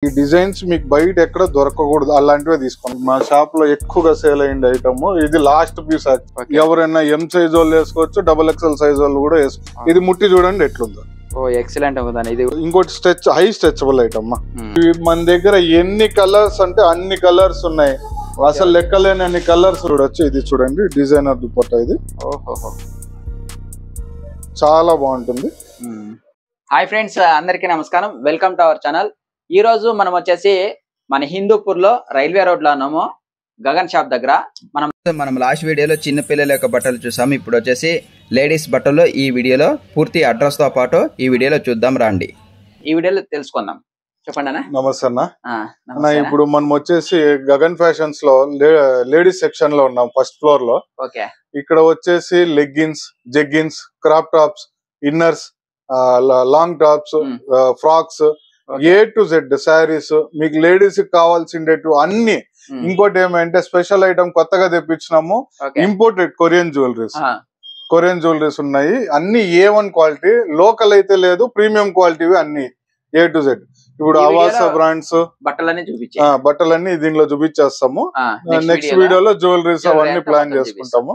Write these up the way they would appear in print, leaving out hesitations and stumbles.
ఈ డిజైన్స్ మీకు బయట ఎక్కడ దొరకకూడదు, అలాంటివే తీసుకోండి. మా షాప్ లో ఎక్కువగా సేల్ అయ్యింది ఐటమ్ ఇది. Last piece. ఎవరైనా ఎం సైజ్ వాళ్ళు వేసుకోవచ్చు, XXL సైజ్ వాళ్ళు కూడా వేసుకోవచ్చు. ఇది ముట్టి చూడండి ఎట్లుందో. ఎక్సలెంట్ ఉందని. ఇది ఇంకోటి హై స్ట్రెచబుల్ ఐటమ్. మన దగ్గర ఎన్ని కలర్స్ అంటే అన్ని కలర్స్ ఉన్నాయి, అసలు లెక్కలేని అన్ని కలర్స్ చూడొచ్చు. ఇది చూడండి డిజైనర్ దుపట్టా ఇది. చాలా బాగుంటుంది. హాయ్ ఫ్రెండ్స్, అందరికీ నమస్కారం. Welcome to our channel. ఈ రోజు మనం వచ్చేసి మన హిందూపూర్ లో రైల్వే రోడ్ లో ఉన్నాము, గగన్ షాప్ దగ్గర. మనం లాస్ట్ వీడియోలో చిన్న పిల్లల యొక్క బట్టలు చూసాము. ఇప్పుడు వచ్చేసి లేడీస్ బట్టలు ఈ వీడియోలో పూర్తి అడ్రస్ తో పాటు ఈ వీడియోలో చూద్దాం రండి. ఈ వీడియోలో తెలుసుకుందాం. చెప్పండి అన్న. నమస్తే అన్న. ఇప్పుడు మనం వచ్చేసి గగన్ ఫ్యాషన్స్ లో లేడీస్ సెక్షన్ లో ఉన్నాం, ఫస్ట్ ఫ్లోర్ లో. ఓకే. ఇక్కడ వచ్చేసి leggings, jeggings, crop tops, inners, long tops, frocks, A to Z saris, మీకు లేడీస్ కి కావాల్సిండేటు అన్ని. ఇంకోటి ఏమంటే స్పెషల్ ఐటమ్ కొత్తగా తెప్పించినాము, ఇంపోర్టెడ్ కొరియన్ జ్యువెలరీస్ ఉన్నాయి. అన్ని A1 క్వాలిటీ, లోకల్ అయితే లేదు, ప్రీమియం క్వాలిటీ అన్ని A to Z. ఇప్పుడు ఆవాస బ్రాండ్స్ బట్టలన్నీ దీనిలో చూపించేస్తాము. నెక్స్ట్ వీడియోలో జ్యువెలరీస్ అవన్నీ ప్లాన్ చేసుకుంటాము.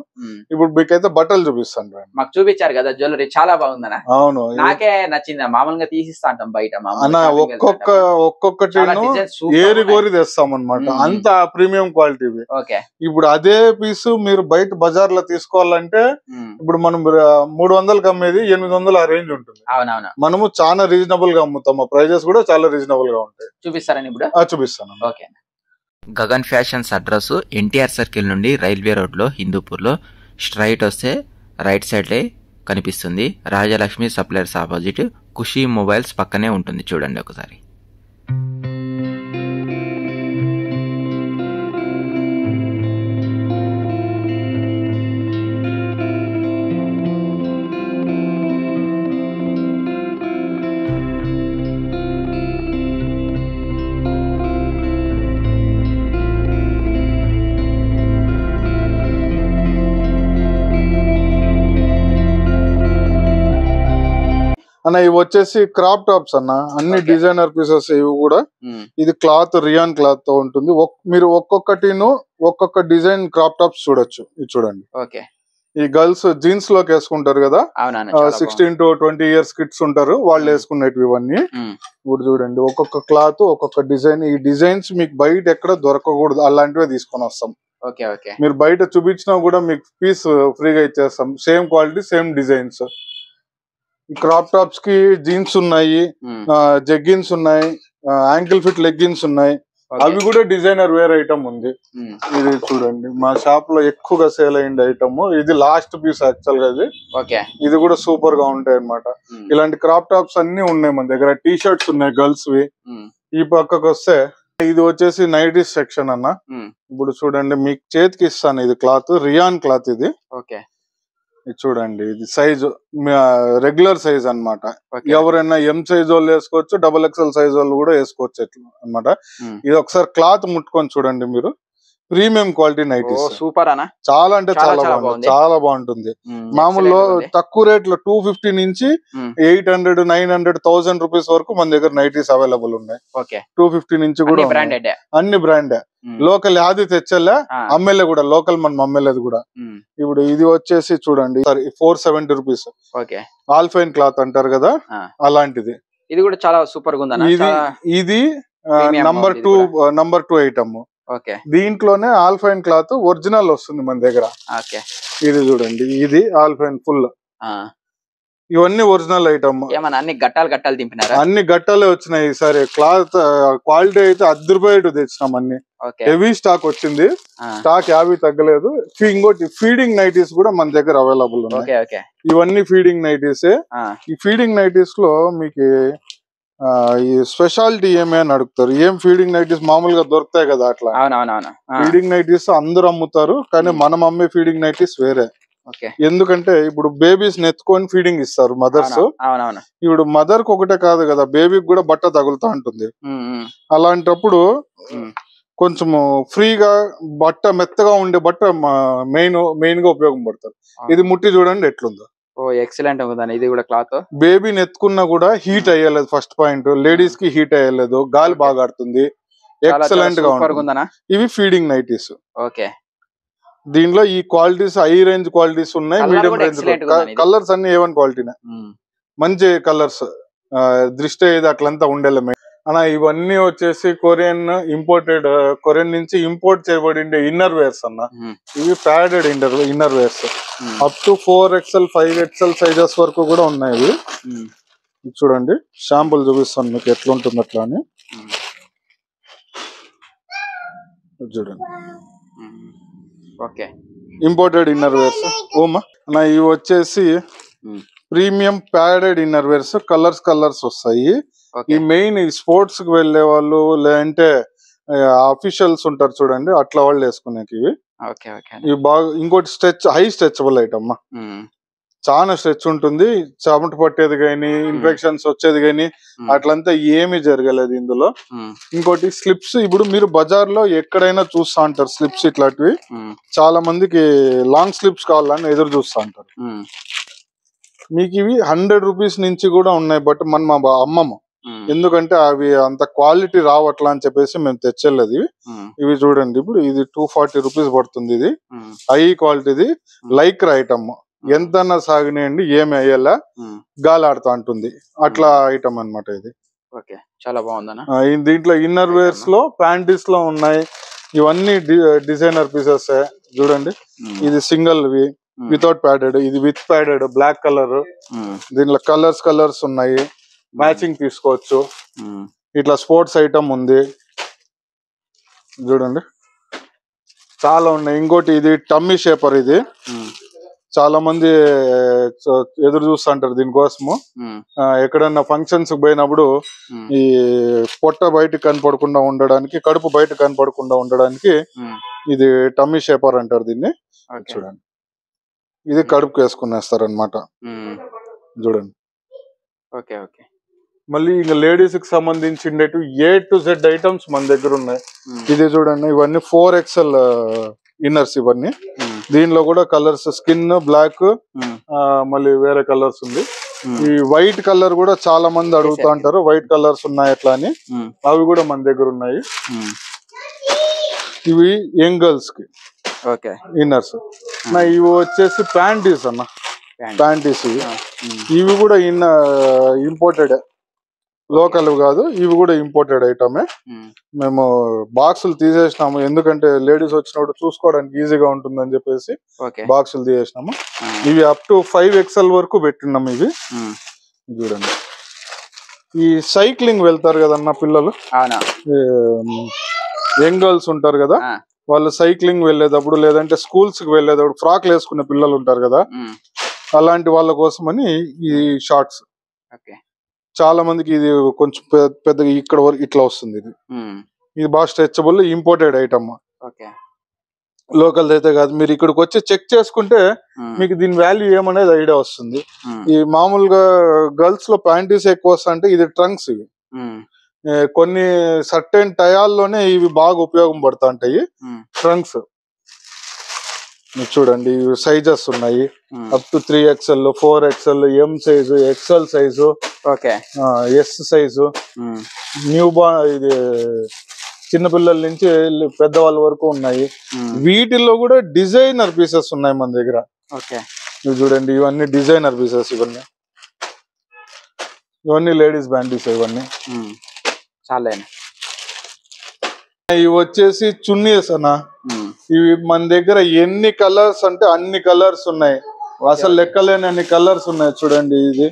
ఇప్పుడు మీకైతే బట్టలు చూపిస్తాను. మాకు చూపించారు కదా జ్యువెలరీ, చాలా బాగుందన్న. అవును, నాకే నచ్చింది. మామూలుగా తీసిస్తా అంటాం బయట అన్న, ఒక్కొక్కటి ఏరి కోరి తెస్తాం అనమాట, అంత ప్రీమియం క్వాలిటీ. ఇప్పుడు అదే పీసు మీరు బయట బజార్ లో తీసుకోవాలంటే ఇప్పుడు మనం 300కి అమ్మేది 800 ఆ రేంజ్ ఉంటుంది. మనము చాలా రీజనబుల్ గా అమ్ముతాము, ప్రైజెస్ కూడా చాలా రీజనబుల్ గా ఉంటాయి. చూపిస్తారని ఇప్పుడు చూపిస్తాను. Okay. Gagan fashions address NTR circle నుండి రైల్వే రోడ్ లో హిందూపూర్ లో స్ట్రైట్ వస్తే రైట్ సైడ్ లే కనిపిస్తుంది. రాజలక్ష్మి సప్లయర్స్ ఆపోజిట్ ఖుషీ మొబైల్స్ పక్కనే ఉంటుంది, చూడండి ఒకసారి. అన్న ఇవి వచ్చేసి క్రాప్ టాప్స్ అన్న, అన్ని డిజైనర్ పీసెస్. ఇవి కూడా ఇది క్లాత్ రియాన్ క్లాత్ తో ఉంటుంది. మీరు ఒక్కొక్క డిజైన్ క్రాప్ టాప్స్ చూడొచ్చు. ఇది చూడండి. ఈ గర్ల్స్ జీన్స్ లోకి వేసుకుంటారు కదా, 16 to 20 years కిడ్స్ ఉంటారు, వాళ్ళు వేసుకునేటివి ఇవన్నీ. ఇప్పుడు చూడండి ఒక్కొక్క క్లాత్, ఒక్కొక్క డిజైన్. ఈ డిజైన్స్ మీకు బయట ఎక్కడ దొరకకూడదు, అలాంటివే తీసుకొని వస్తాం. మీరు బయట చూపించినా కూడా మీకు పీస్ ఫ్రీగా ఇచ్చేస్తాం. Same quality, same designs. Crop tops కి జీన్స్ ఉన్నాయి, జెగ్గిన్స్ ఉన్నాయి, యాంకిల్ ఫిట్ లెగ్గిన్స్ ఉన్నాయి. అవి కూడా డిజైనర్ వేర్ ఐటమ్ ఉంది. ఇది చూడండి మా షాప్ లో ఎక్కువగా సేల్ అయ్యింది ఐటమ్ ఇది. లాస్ట్ పీస్ యాక్చువల్ గా ఇది కూడా సూపర్ గా ఉంటాయి అన్నమాట. ఇలాంటి క్రాప్ టాప్స్ అన్ని ఉన్నాయి మన దగ్గర. టీ షర్ట్స్ ఉన్నాయి గర్ల్స్ వి. ఈ పక్కకు వస్తే ఇది వచ్చేసి నైటీస్ సెక్షన్ అన్న. ఇప్పుడు చూడండి మీకు చేతికి ఇస్తాను, ఇది క్లాత్ రియాన్ క్లాత్ ఇది. ఇది చూడండి, ఇది సైజు రెగ్యులర్ సైజ్ అన్నమాట. ఎవరైనా ఎం సైజ్ వాళ్ళు వేసుకోవచ్చు, XXL సైజ్ వాళ్ళు కూడా వేసుకోవచ్చు అన్నమాట. ఇది ఒకసారి క్లాత్ ముట్టుకొని చూడండి మీరు. ప్రీమియం క్వాలిటీ నైటీస్, సూపర్ అన్న. చాలా అంటే చాలా బాగుంటుంది. మామూలు తక్కువ రేట్ లో 250 నుంచి 800, 900, 1000 రూపీస్ వరకు మన దగ్గర నైటీస్ అవైలబుల్ ఉన్నాయి. 250 నుంచి కూడా అన్ని బ్రాండే. లోకల్ యాది తెచ్చలే, అమ్మేలే కూడా లోకల్, మనం అమ్మేలేదు కూడా. ఇప్పుడు ఇది వచ్చేసి చూడండి 470 రూపీస్. ఆల్ఫైన్ క్లాత్ అంటారు కదా, అలాంటిది. ఇది కూడా చాలా సూపర్ గా ఉంది. ఇది నంబర్ 2 ఐటమ్. దీంట్లోనే ఆల్ఫైన్ క్లాత్ ఒరిజినల్ వస్తుంది మన దగ్గర. ఇది చూడండి, ఇది ఆల్ఫైన్ ఫుల్. ఇవన్నీ ఒరిజినల్ ఐటమ్. అన్ని గట్టాలు దింపినారా? అన్ని గట్టాలే వచ్చినాయి ఈసారి. క్లాత్ క్వాలిటీ అయితే అద్దరిపోయేట్టు తెచ్చినాం. అన్ని హెవీ స్టాక్ వచ్చింది, స్టాక్ 50 తగ్గలేదు. ఇంకోటి ఫీడింగ్ నైటీస్ కూడా మన దగ్గర అవైలబుల్ ఉన్నాయి. ఇవన్నీ ఫీడింగ్ నైటీసే. ఈ ఫీడింగ్ నైటీస్ లో మీకు ఈ స్పెషాలిటీ ఏమేమి అడుగుతారు. ఏం ఫీడింగ్ నైటీస్ మామూలుగా దొరుకుతాయి కదా, అట్లా ఫీడింగ్ నైటీస్ అందరూ అమ్ముతారు, కానీ మనం అమ్మే ఫీడింగ్ నైటీస్ వేరే. ఎందుకంటే ఇప్పుడు బేబీస్ నెత్తుకొని ఫీడింగ్ ఇస్తారు మదర్స్. ఇప్పుడు మదర్ కి ఒకటే కాదు కదా, బేబీకి కూడా బట్ట తగులుతా ఉంటుంది. అలాంటప్పుడు కొంచెం ఫ్రీగా బట్ట, మెత్తగా ఉండే బట్ట మెయిన్ గా ఉపయోగపడతారు. ఇది ముట్టి చూడండి ఎట్లుందో. ఓ ఎక్సలెంట్ ఉందని ఇది కూడా క్లాత్. బేబీని ఎత్తుకున్నా కూడా హీట్ అయ్యలేదు. ఫస్ట్ పాయింట్ లేడీస్ కి హీట్ అయ్యలేదు, గాలి బాగా ఆడుతుంది, ఎక్సలెంట్ గా ఉంటుంది. ఇవి ఫీడింగ్ నైటీస్. ఓకే, దీనిలో ఈ క్వాలిటీస్ హై రేంజ్ క్వాలిటీస్ ఉన్నాయి, మీడియం రేంజ్. కలర్స్ అన్ని A1 క్వాలిటీనే, మంచి కలర్స్. దృష్టి ఇది అట్లంతా ఉండేలే అన్న. ఇవన్నీ వచ్చేసి కొరియన్ నుంచి ఇంపోర్ట్ చేయబడి ఇన్నర్ వేర్స్ అన్న. ఇవి padded inner wears. Up to 4XL 5XL sizes వరకు కూడా ఉన్నాయి ఇవి. చూడండి, షాంపుల్ చూపిస్తాను మీకు ఎట్లుంటుంది అట్లా అని. చూడండి, ఓకే, ఇంపోర్టెడ్ ఇన్నర్ వేర్స్. ఓమా అన్న, ఇవి వచ్చేసి premium padded inner wears. Colours వస్తాయి. ఈ మెయిన్ స్పోర్ట్స్ కి వెళ్లే వాళ్ళు, లేదంటే అఫీషియల్స్ ఉంటారు చూడండి, అట్లా వాళ్ళు వేసుకునేకి ఇవి. ఇవి బాగా. ఇంకోటి హై స్ట్రెచబుల్ ఐటమ్. చాలా స్ట్రెచ్ ఉంటుంది, చెమట పట్టేది గానీ, ఇన్ఫెక్షన్స్ వచ్చేది గానీ అట్లంతా ఏమీ జరగలేదు ఇందులో. ఇంకోటి స్లిప్స్. ఇప్పుడు మీరు బజార్ లో ఎక్కడైనా చూస్తా ఉంటారు స్లిప్స్ ఇట్లాంటివి. చాలా మందికి లాంగ్ స్లిప్స్ కావాలని ఎదురు చూస్తా ఉంటారు. మీకు ఇవి 100 రూపీస్ నుంచి కూడా ఉన్నాయి. బట్ మనం అమ్మము, ఎందుకంటే అవి అంత క్వాలిటీ రావట్లా అని చెప్పేసి మేము తెచ్చలేదు. ఇవి చూడండి, ఇప్పుడు ఇది 240 రూపీస్ పడుతుంది. ఇది హై క్వాలిటీది లైక్రా ఐటమ్. ఎంతన్నా సాగినాయండి, ఏమి అయ్యేలా, గాలి ఆడుతూ ఉంటుంది అట్లా ఐటమ్ అన్నమాట ఇది. చాలా బాగుందన్న. దీంట్లో ఇన్నర్ వేర్స్ లో ప్యాంటీస్ లో ఉన్నాయి. ఇవన్నీ డిజైనర్ పీసెస్. చూడండి, ఇది సింగిల్ వి వితౌట్ ప్యాడెడ్, ఇది విత్ ప్యాడెడ్ బ్లాక్ కలర్. దీంట్లో కలర్స్ ఉన్నాయి, మ్యాచింగ్ తీసుకోవచ్చు. ఇట్లా స్పోర్ట్స్ ఐటమ్ ఉంది చూడండి, చాలా ఉన్నాయి. ఇంకోటి ఇది టమ్మీ షేపర్. ఇది చాలా మంది ఎదురు చూస్తుంటారు దీనికోసము. ఎక్కడన్నా ఫంక్షన్స్ పోయినప్పుడు ఈ పొట్ట బయటకు కనపడకుండా ఉండడానికి, కడుపు బయట కనపడకుండా ఉండడానికి ఇది టమ్మీ షేపర్ అంటారు దీన్ని. చూడండి, ఇది కడుపుకి వేసుకునేస్తారు అనమాట. చూడండి, మళ్ళీ ఇంకా లేడీస్ కి సంబంధించి A to Z ఐటమ్స్ మన దగ్గర ఉన్నాయి. ఇది చూడండి, ఇవన్నీ 4XL ఇన్నర్స్ ఇవన్నీ. దీనిలో కూడా కలర్స్ స్కిన్ బ్లాక్, మళ్ళీ వేరే కలర్స్ ఉంది. ఈ వైట్ కలర్ కూడా చాలా మంది అడుగుతా ఉంటారు, వైట్ కలర్స్ ఉన్నాయి ఎట్లా అని. అవి కూడా మన దగ్గర ఉన్నాయి. ఇవి యంగ్ గర్ల్స్ కి ఇన్నర్స్. ఇవి వచ్చేసి ప్యాంటీస్ అన్న. ప్యాంటీస్ ఇవి కూడా ఇంపోర్టెడ్, లోకల్ కాదు. ఇవి కూడా ఇంపోర్టెడ్ ఐటమే. మేము బాక్సులు తీసేసినాము, ఎందుకంటే లేడీస్ వచ్చినప్పుడు చూసుకోవడానికి ఈజీగా ఉంటుందని చెప్పేసి బాక్సులు తీసేసినాము. ఇవి అప్ టు 5XL వరకు పెట్టినాము. ఇవి చూడండి, ఈ సైక్లింగ్ వెళ్తారు కదన్న పిల్లలు, యంగ్ గర్ల్స్ ఉంటారు కదా, వాళ్ళు సైక్లింగ్ వెళ్ళేటప్పుడు, లేదంటే స్కూల్స్ కి వెళ్ళేటప్పుడు ఫ్రాక్లు వేసుకునే పిల్లలు ఉంటారు కదా, అలాంటి వాళ్ళ కోసమని ఈ షార్ట్స్. చాలా మందికి ఇది కొంచెం పెద్దగా ఇక్కడ వరకు ఇట్లా వస్తుంది. ఇది బాగా స్ట్రెచబుల్, ఇంపోర్టెడ్ ఐటమ్. లోకల్ అయితే కాదు. మీరు ఇక్కడికి వచ్చి చెక్ చేసుకుంటే మీకు దీని వాల్యూ ఏమనేది ఐడియా వస్తుంది. ఈ మామూలుగా గర్ల్స్ లో ప్యాంటీస్ ఎక్కువ వస్తాయంటే ఇది ట్రంక్స్. ఇవి కొన్ని సర్టెన్ టయాల్లోనే ఇవి బాగా ఉపయోగం పడుతూ ఉంటాయి. ట్రంక్స్ చూడండి, సైజెస్ ఉన్నాయి. Up to 3XL 4XL, M size, XL size, S size, ఇది చిన్నపిల్లల నుంచి పెద్దవాళ్ళ వరకు ఉన్నాయి. వీటిల్లో కూడా డిజైనర్ పీసెస్ ఉన్నాయి మన దగ్గర. ఇవి చూడండి, ఇవన్నీ డిజైనర్ పీసెస్. ఇవన్నీ లేడీస్ బ్యాండీస్. ఇవన్నీ ఇవి వచ్చేసి చున్నీస్ అన్న. ఇవి మన దగ్గర ఎన్ని కలర్స్ అంటే అన్ని కలర్స్ ఉన్నాయి. అసలు లెక్కలేని అన్ని కలర్స్ ఉన్నాయి. చూడండి, ఇది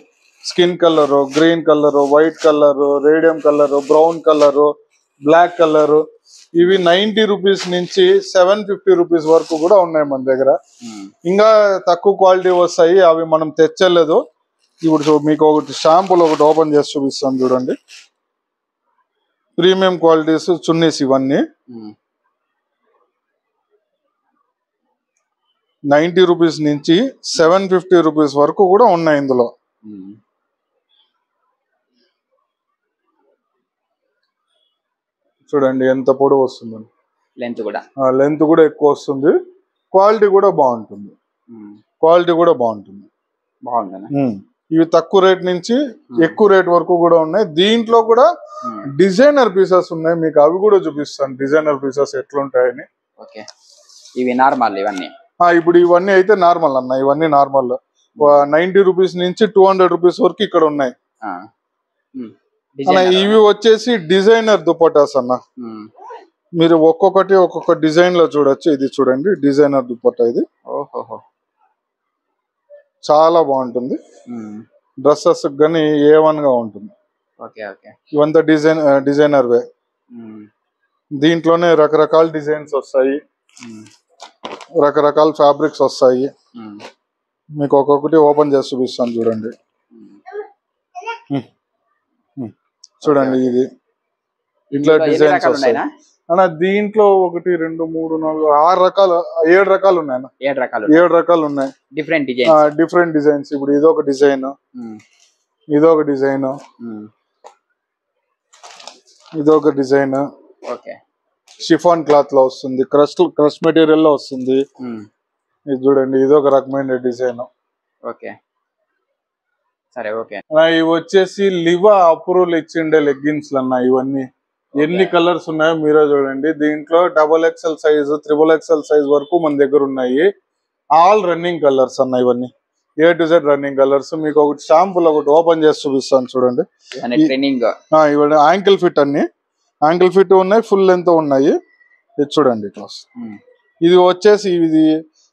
skin colour, green colour, white colour, radium colour, brown colour, black colour. ఇవి 90 రూపీస్ నుంచి 750 రూపీస్ వరకు కూడా ఉన్నాయి మన దగ్గర. ఇంకా తక్కువ క్వాలిటీ వస్తాయి, అవి మనం తెచ్చలేదు. ఇప్పుడు మీకు ఒకటి షాంపూలు ఒకటి ఓపెన్ చేసి చూపిస్తాను చూడండి. ప్రీమియం క్వాలిటీస్ చున్నీస్ ఇవన్నీ 90 రూపీస్ నుంచి 750 రూపీస్ వరకు కూడా ఉన్నాయి ఇందులో. చూడండి ఎంత పొడవు వస్తుందని. లెంత్ కూడా ఎక్కువ వస్తుంది. క్వాలిటీ కూడా బాగుంటుంది. బాగుంది. ఇవి తక్కువ రేట్ నుంచి ఎక్కువ రేట్ వరకు కూడా ఉన్నాయి. దీంట్లో కూడా డిజైనర్ పీసెస్ ఉన్నాయి, మీకు అవి కూడా చూపిస్తాను డిజైనర్ పీసెస్ ఎట్లుంటాయని. ఓకే, ఇవి నార్మల్ ఇవన్నీ. ఇప్పుడు ఇవన్నీ అయితే నార్మల్ అన్న, ఇవన్నీ నార్మల్ 90 రూపీస్ నుంచి 200 రూపీస్ వరకు ఇక్కడ ఉన్నాయి. ఇవి వచ్చేసి డిజైనర్ దుపట్టాస్ అన్న. మీరు ఒక్కొక్కటి ఒక్కొక్క డిజైన్ లో చూడొచ్చు. ఇది చూడండి డిజైనర్ దుపట్టా, ఇది చాలా బాగుంటుంది. డ్రెస్సెస్ కానీ A1 గా ఉంటుంది. ఇవంతా డిజైనర్ వే. దీంట్లోనే రకరకాల డిజైన్స్ వస్తాయి, రకరకాల ఫ్యాబ్రిక్స్ వస్తాయి. మీకు ఒక్కొక్కటి ఓపెన్ చేసి చూపిస్తాను చూడండి. చూడండి ఇది ఇట్లా డిజైన్స్ వస్తాయి అన్న. దీంట్లో 1 2 3 4 6 రకాలు 7 రకాలు ఉన్నాయి. 7 రకాలు ఉన్నాయి, డిఫరెంట్ డిజైన్స్. ఇప్పుడు ఇదొక డిజైన్, ఇదొక డిజైన్, ఇదొక డిజైన్. షిఫాన్ క్లాత్ లో వస్తుంది, క్రష్ మెటీరియల్ లో వస్తుంది. ఇది చూడండి, ఇదొక రకమైన డిజైన్. ఇవి వచ్చేసి లివా అప్రూవల్ ఇచ్చిండే లెగ్గిన్స్ అన్న. ఇవన్నీ ఎన్ని కలర్స్ ఉన్నాయో మీరే చూడండి. దీంట్లో XXL సైజు, XXXL సైజ్ వరకు మన దగ్గర ఉన్నాయి. ఆల్ రన్నింగ్ కలర్స్ అన్న, ఇవన్నీ A to Z running colours. మీకు ఒకటి శాంపుల్ ఒకటి ఓపెన్ చేసి చూపిస్తాను చూడండి. ఇవన్నీ యాంకిల్ ఫిట్, అన్ని యాంకిల్ ఫిట్ ఉన్నాయి, ఫుల్ లెంత్ ఉన్నాయి. ఇది చూడండి క్లాస్. ఇది వచ్చేసి ఇది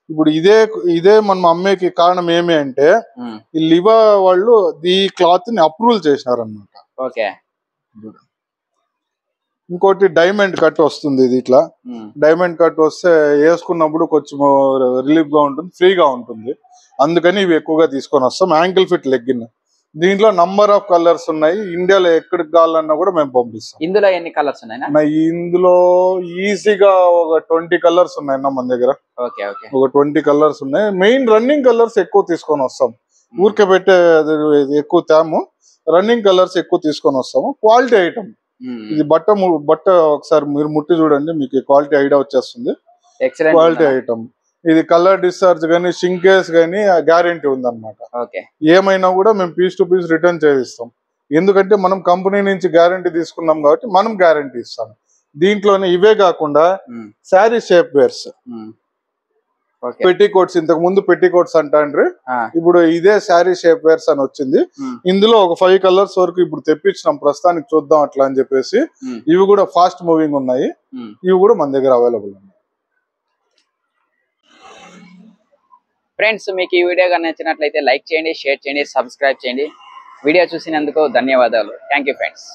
ఇప్పుడు ఇదే మనం అమ్మేకి కారణం ఏమి అంటే ఈ లివా వాళ్ళు ఈ క్లాత్ ని అప్రూవల్ చేసినారు అన్నమాట. ఇంకోటి డైమండ్ కట్ వస్తుంది. ఇది ఇట్లా డైమండ్ కట్ వస్తే వేసుకున్నప్పుడు కొంచెం రిలీఫ్ గా ఉంటుంది, ఫ్రీగా ఉంటుంది. అందుకని ఇవి ఎక్కువగా తీసుకొని వస్తాం. Ankle fit legging. దీంట్లో నంబర్ ఆఫ్ కలర్స్ ఉన్నాయి. ఇండియాలో ఎక్కడికి కావాలన్నా కూడా మేము పంపిస్తాం. ఇందులో ఎన్ని కలర్స్ ఉన్నాయి? ఇందులో ఈజీగా ఒక 20 కలర్స్ ఉన్నాయన్న మన దగ్గర. ఒక 20 కలర్స్ ఉన్నాయి. మెయిన్ రన్నింగ్ కలర్స్ ఎక్కువ తీసుకొని వస్తాం. ఊరికే పెట్టే ఎక్కువ తేము, రన్నింగ్ కలర్స్ ఎక్కువ తీసుకొని వస్తాము. క్వాలిటీ ఐటమ్ ఇది. బట్ట ఒకసారి మీరు ముట్టి చూడండి, మీకు క్వాలిటీ ఐడియా వచ్చేస్తుంది. క్వాలిటీ ఐటమ్ ఇది. కలర్ డిశ్చార్జ్ గానీ షింకేస్ గానీ గ్యారంటీ ఉందన్నమాట. ఏమైనా కూడా మేము పీస్ టు పీస్ రిటర్న్ చేయిస్తాం. ఎందుకంటే మనం కంపెనీ నుంచి గ్యారంటీ తీసుకున్నాం కాబట్టి మనం గ్యారంటీ ఇస్తాం. దీంట్లోనే ఇవే కాకుండా శారీ షేప్ వేర్స్, పెట్టికోట్స్. ఇంతకు ముందు పెట్టికోట్స్ అంటాండ్రి, ఇప్పుడు ఇదే శారీ షేప్ వేర్స్ అని వచ్చింది. ఇందులో ఒక 5 కలర్స్ వరకు ఇప్పుడు తెప్పించినాం, ప్రస్తుతానికి చూద్దాం అట్లా అని చెప్పేసి. ఇవి కూడా ఫాస్ట్ మూవింగ్ ఉన్నాయి. ఇవి కూడా మన దగ్గర అవైలబుల్ ఉన్నాయి. ఫ్రెండ్స్, మీకు ఈ వీడియో కానీ నచ్చినట్లయితే లైక్ చేయండి, షేర్ చేయండి, సబ్స్క్రైబ్ చేయండి. వీడియో చూసినందుకు ధన్యవాదాలు. Thank you friends.